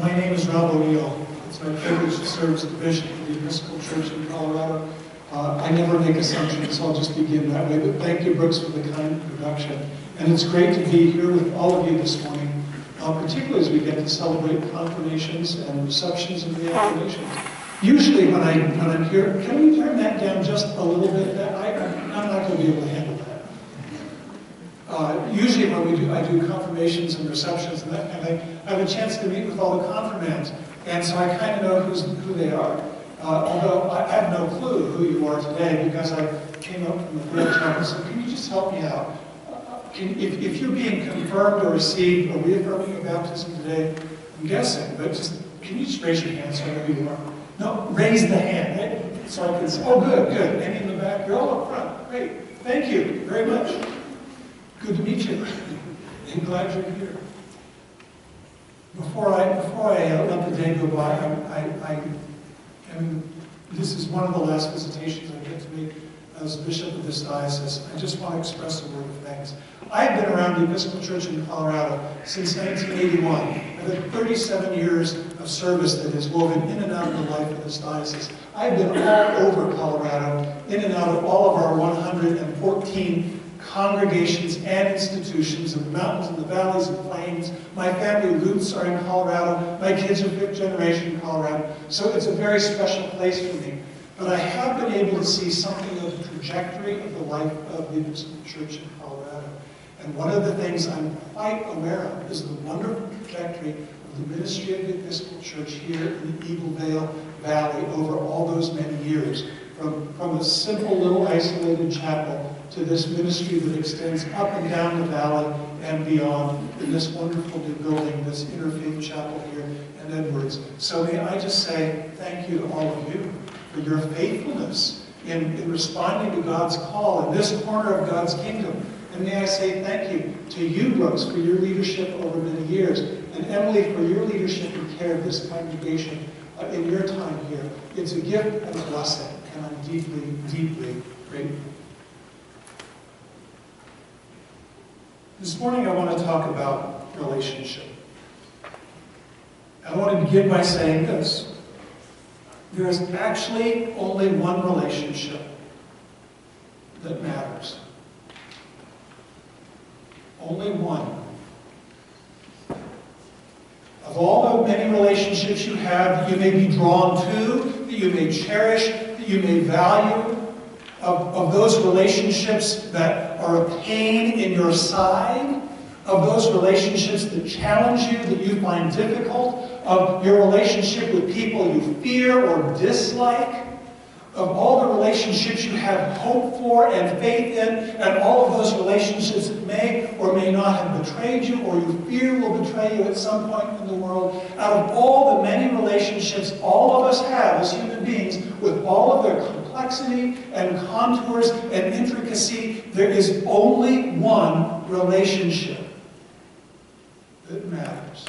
My name is Robert Vail. It's my privilege to serve as the bishop of the Episcopal Church in Colorado. I never make assumptions, so I'll just begin that way. But thank you, Brooks, for the kind introduction. And it's great to be here with all of you this morning, particularly as we get to celebrate confirmations and receptions and reaffirmations. Usually when I'm here, can we turn that down just a little bit? I'm not going to be able to handle that. Usually when I do confirmations and receptions and that kind of thing, I have a chance to meet with all the confirmands, and so I kind of know who they are. Although I have no clue who you are today because I came up from the Vail chapel, so can you just help me out? If you're being confirmed or received or reaffirming your baptism today, I'm guessing, but can you just raise your hand so I know who you are? No, raise the hand, right? So I can say, oh good. Any in the back? You're all up front. Great. Thank you very much. Good to meet you. I'm glad you're here. Before I let the day go by, this is one of the last visitations I get to make as bishop of this diocese. I just want to express a word of thanks. I've been around the Episcopal Church in Colorado since 1981. I've had 37 years of service that has woven in and out of the life of this diocese. I've been all over Colorado, in and out of all of our 114 congregations and institutions in the mountains and the valleys and plains. My family roots are in Colorado. My kids are fifth generation in Colorado. So it's a very special place for me. But I have been able to see something of the trajectory of the life of the Episcopal Church in Colorado. And one of the things I'm quite aware of is the wonderful trajectory of the ministry of the Episcopal Church here in the Vail Valley over all those many years. From a simple little isolated chapel to this ministry that extends up and down the valley and beyond in this wonderful new building, this interfaith chapel here in Edwards. So may I just say thank you to all of you for your faithfulness in responding to God's call in this corner of God's kingdom. And may I say thank you to you, Brooks, for your leadership over many years, and Emily for your leadership and care of this congregation in your time here. It's a gift and a blessing, and I'm deeply, deeply grateful. This morning I want to talk about relationship. I want to begin by saying this. There is actually only one relationship that matters. Only one. Of all the many relationships you have that you may be drawn to, that you may cherish, that you may value, of those relationships that are a pain in your side, of those relationships that challenge you, that you find difficult, of your relationship with people you fear or dislike, of all the relationships you have hope for and faith in, and all of those relationships that may or may not have betrayed you or you fear will betray you at some point in the world. Out of all the many relationships all of us have as human beings, with all of their complexity and contours and intricacy, there is only one relationship that matters,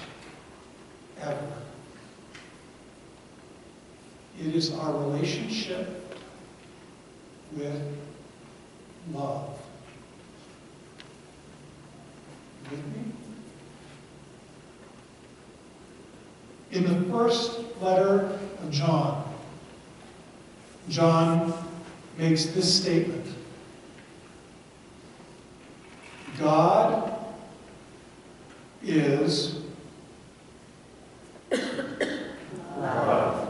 ever. It is our relationship with love. With me? In the first letter of John, John makes this statement. God is love.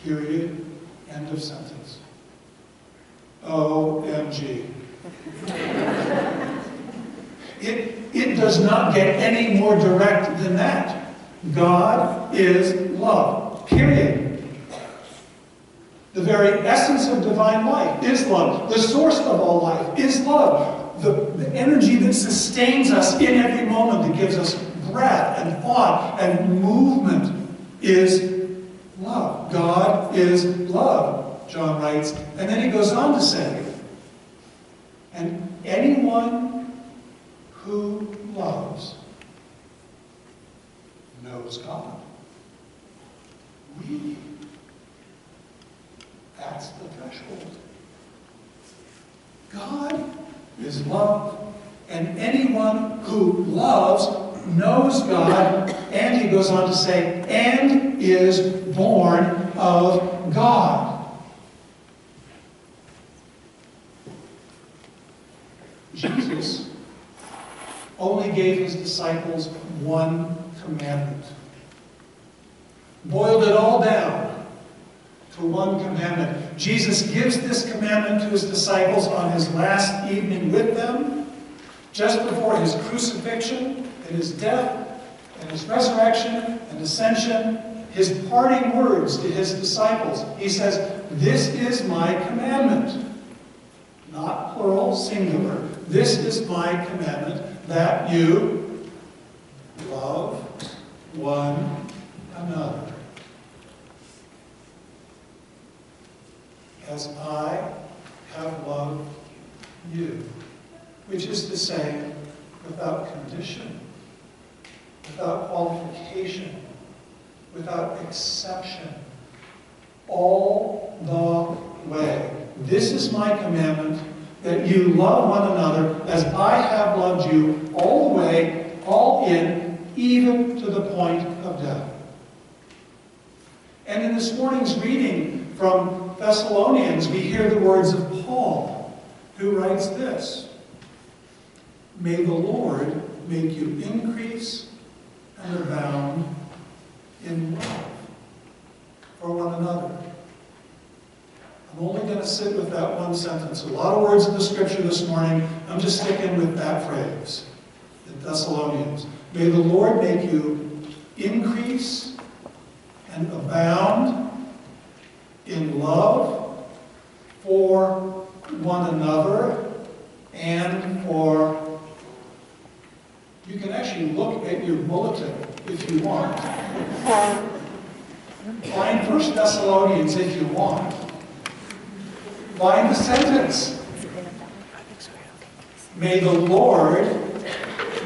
Period. End of sentence. OMG. It does not get any more direct than that. God is love. Period. The very essence of divine life is love. The source of all life is love. The energy that sustains us in every moment, that gives us breath and thought and movement, is love. God is love, John writes. And then he goes on to say, and anyone who loves knows God. Really? That's the threshold. God is love, and anyone who loves knows God, and he goes on to say, and is born of God. Jesus only gave his disciples one commandment. Boiled it all down to one commandment. Jesus gives this commandment to his disciples on his last evening with them, just before his crucifixion and his death and his resurrection and ascension. His parting words to his disciples. He says, "This is my commandment." Not plural, singular. This is my commandment, that you love one another as I have loved you. Which is to say, without condition, without qualification, without exception, all the way. This is my commandment, that you love one another as I have loved you, all the way, all in, even to the point of death. And in this morning's reading from Thessalonians, we hear the words of Paul, who writes this: "May the Lord make you increase and abound in love for one another." I'm only going to sit with that one sentence. A lot of words in the scripture this morning. I'm just sticking with that phrase in Thessalonians. May the Lord make you increase and abound in love for one another and for... You can actually look at your bulletin if you want. Find 1 Thessalonians if you want. Find the sentence. May the Lord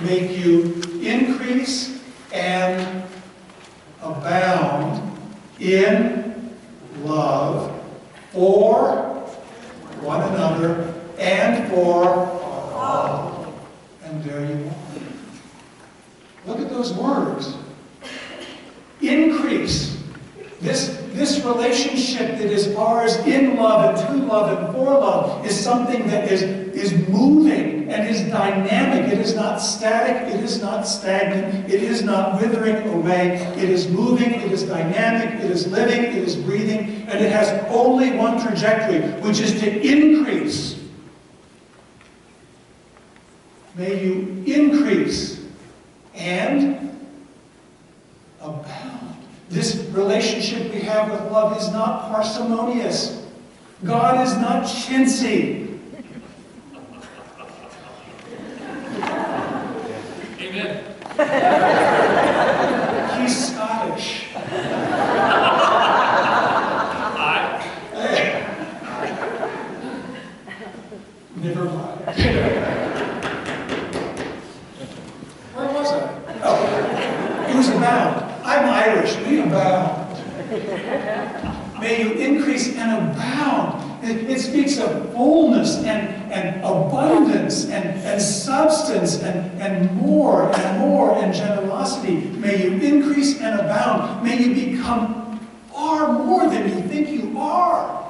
make you increase and abound in love for one another and for all. And there you are. Look at those words. Increase. This relationship that is ours in love and to love and for love is something that is moving and is dynamic. It is not static. It is not stagnant. It is not withering away. It is moving. It is dynamic. It is living. It is breathing. And it has only one trajectory, which is to increase. May you increase and abound. This relationship we have with love is not parsimonious. God is not chintzy. Amen. He's Scottish. Never mind. Where was I? Oh, it was abound. I'm Irish. We abound. May you increase and abound. It speaks of fullness and abundance and substance and more and generosity. May you increase and abound. May you become far more than you think you are.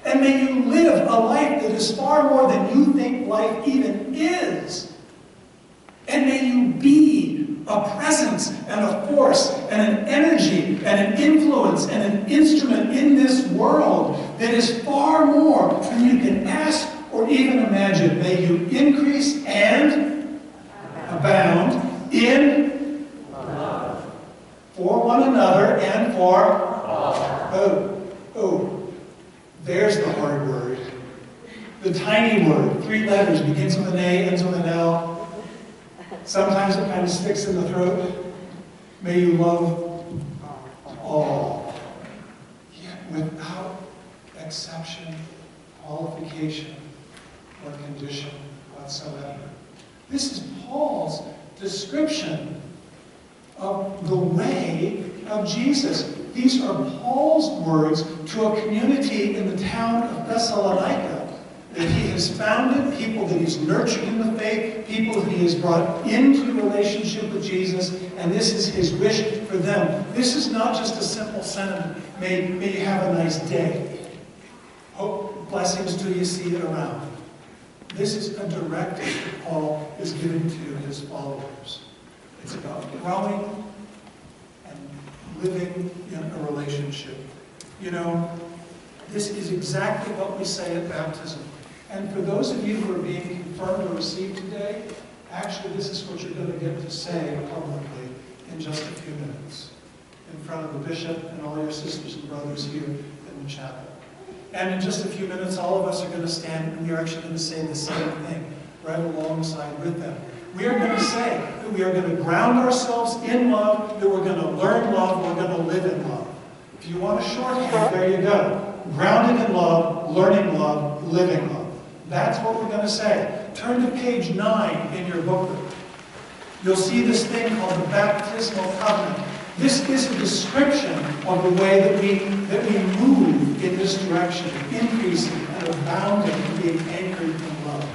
And may you live a life that is far more than you think life even is. And may you be a presence and a force and an energy and an influence and an instrument in this world that is far more than you can ask or even imagine. May you increase and abound in love for one another and for there's the hard word. The tiny word, 3 letters, begins with an A, ends with an L. Sometimes it kind of sticks in the throat. May you love all, yet without exception, qualification, or condition whatsoever. This is Paul's description of the way of Jesus. These are Paul's words to a community in the town of Thessalonica that he has founded, people that he's nurtured in the faith, people that he has brought into relationship with Jesus, and this is his wish for them. This is not just a simple sentiment, may you have a nice day. Hope, blessings to you, see it around. This is a directive that Paul is giving to his followers. It's about growing and living in a relationship. You know, this is exactly what we say at baptism. And for those of you who are being confirmed or received today, actually this is what you're going to get to say publicly in just a few minutes in front of the bishop and all your sisters and brothers here in the chapel. And in just a few minutes, all of us are going to stand and we are actually going to say the same thing right alongside with them. We are going to say that we are going to ground ourselves in love, that we're going to learn love, we're going to live in love. If you want a shorthand, there you go. Grounded in love, learning love, living love. That's what we're going to say. Turn to page 9 in your booklet. You'll see this thing called the baptismal covenant. This is a description of the way that we move in this direction, increasing and abounding and being anchored in love.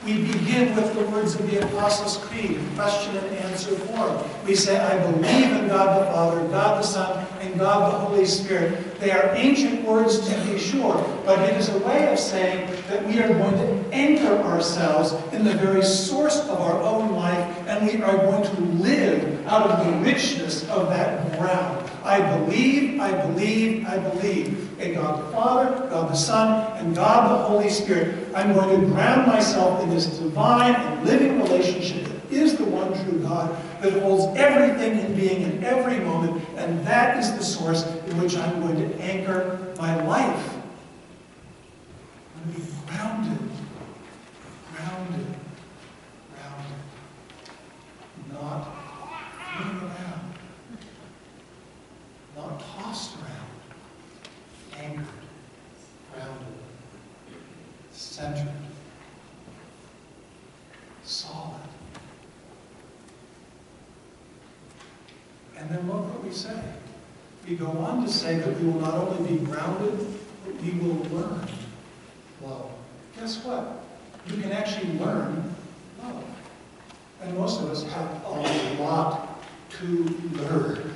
We begin with the words of the Apostles' Creed, question and answer form. We say, I believe in God the Father, God the Son, and God the Holy Spirit. They are ancient words to be sure, but it is a way of saying that we are going to anchor ourselves in the very source of our own life, and we are going to live out of the richness of that ground. I believe, I believe, I believe in God the Father, God the Son, and God the Holy Spirit. I'm going to ground myself in this divine and living relationship that is the one true God, that holds everything in being in every moment, and that is the source in which I'm going to anchor my life. I'm going to be grounded, grounded, grounded, not moving around, not tossed around, anchored, grounded, centered, solid. And then look what we say. We go on to say that we will not only be grounded, but we will learn love. Guess what? You can actually learn love. And most of us have a lot to learn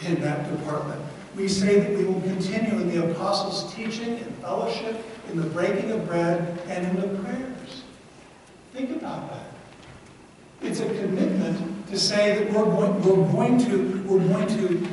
in that department. We say that we will continue in the apostles' teaching, in fellowship, in the breaking of bread, and in the prayers. Think about that. It's a commitment to say that we're going to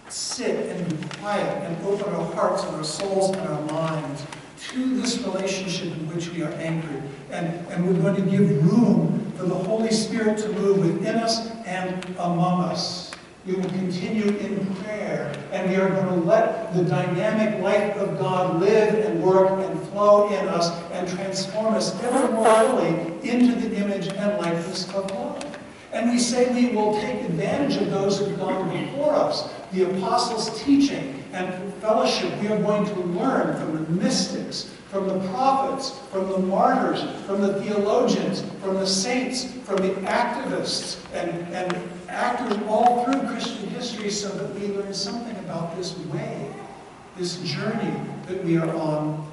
sit and be quiet and open our hearts and our souls and our minds to this relationship in which we are anchored. And we're going to give room for the Holy Spirit to move within us and among us. We will continue in prayer, and we are going to let the dynamic life of God live and work and flow in us and transform us ever more fully into the image and likeness of God. And we say we will take advantage of those who have gone before us, the apostles' teaching and fellowship. We are going to learn from the mystics, from the prophets, from the martyrs, from the theologians, from the saints, from the activists and actors all through Christian history, so that we learn something about this way, this journey that we are on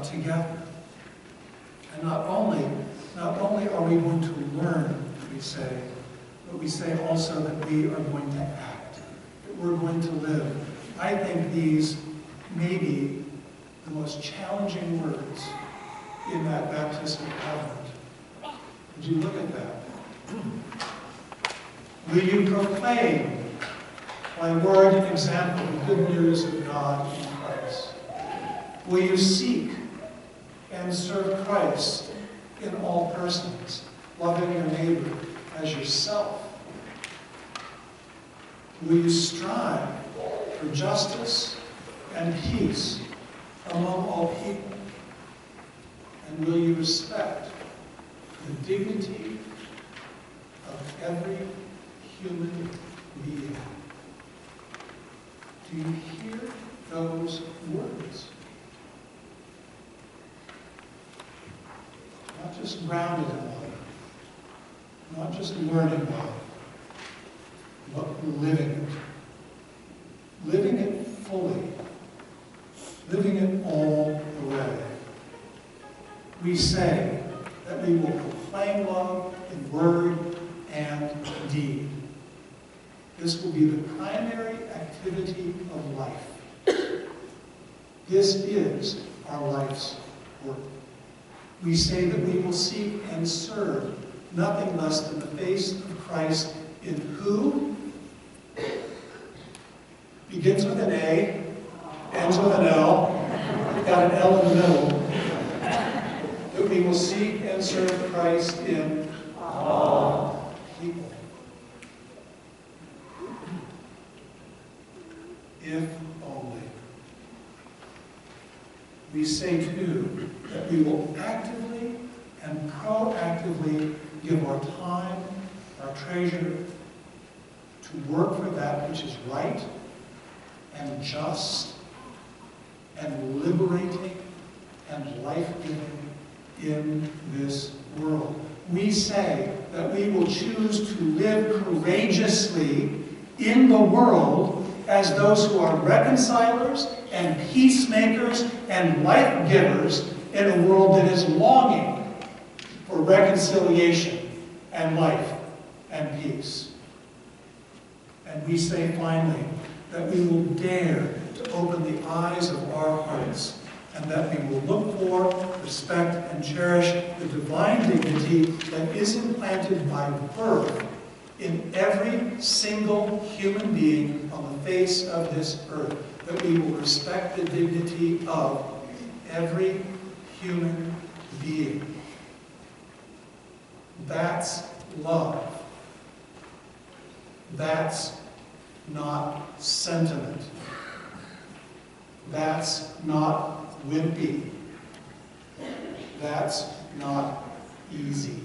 together. And not only are we going to learn, we say, but we say also that we are going to act, that we're going to live. I think these may be the most challenging words in that baptismal covenant. Would you look at that? Will you proclaim by word and example the good news of God in Christ? Will you seek and serve Christ in all persons, loving your neighbor as yourself? Will you strive for justice and peace among all people? And will you respect the dignity of every human being? Do you hear those words? Not just grounded in love, not just learning love, but living it. Living it fully. Living it all the way. we say that we will proclaim love in word and deed. This will be the primary activity of life. This is our life's work. We say that we will seek and serve nothing less than the face of Christ, in who begins with an A, ends with an L, got an L in the middle. That we will seek and serve Christ in all people. If only. We say too that we will actively and proactively give our time, our treasure, to work for that which is right and just and liberating and life-giving in this world. We say that we will choose to live courageously in the world as those who are reconcilers and peacemakers and life-givers in a world that is longing for reconciliation and life and peace. And we say finally that we will dare to open the eyes of our hearts, and that we will look for, respect, and cherish the divine dignity that is implanted by birth in every single human being on the face of this earth. That we will respect the dignity of every human being. That's love. That's not sentiment. That's not wimpy. That's not easy.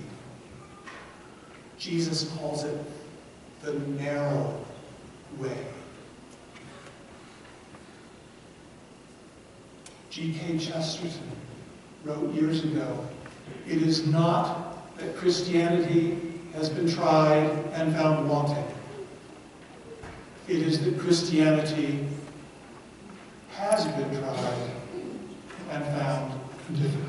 Jesus calls it the narrow way. G.K. Chesterton wrote years ago, "It is not that Christianity has been tried and found wanting. It is that Christianity has been tried and found difficult."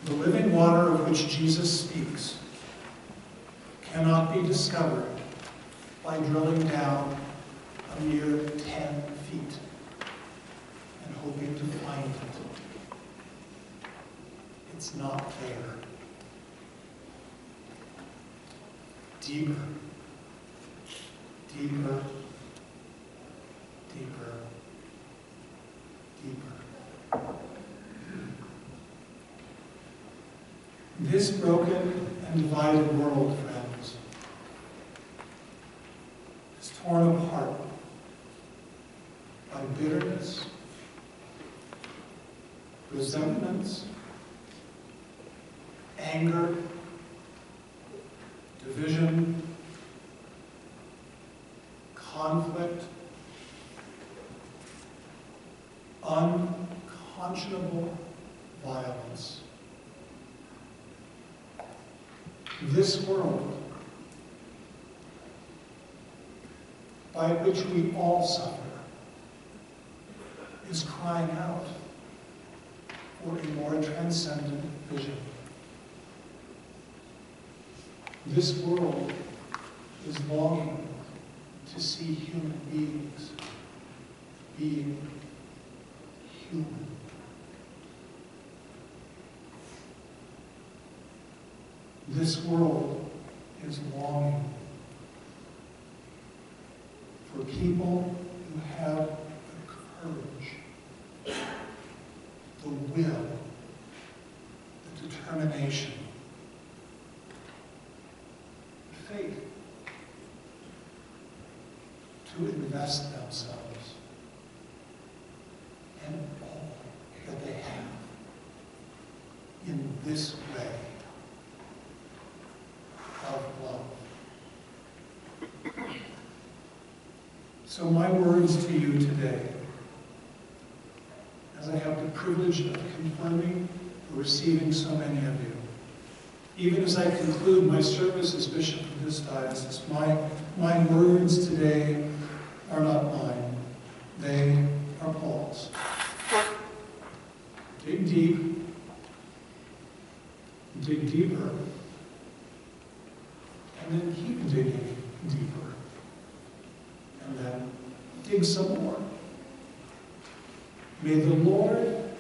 The living water of which Jesus speaks cannot be discovered by drilling down a mere 10 feet and hoping to find it. It's not there. Deeper, deeper, deeper, deeper. This broken and divided world, friends, is torn apart by bitterness, resentments, anger, division, conflict, unconscionable violence. This world, by which we all suffer, is crying out for a more transcendent vision. This world is longing to see human beings being human. This world is longing for people who have the courage, the will, the determination, the faith to invest themselves and all that they have in this way of love. So my words to you today, as I have the privilege of confirming or receiving so many of you, even as I conclude my service as bishop of this diocese, my words today are not mine. They are are Paul's. Dig deep, dig deeper, and then keep digging deeper, and then dig some more. May the Lord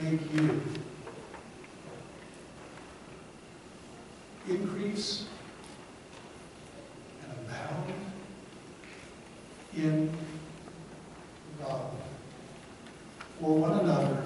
make you increase and abound in love for one another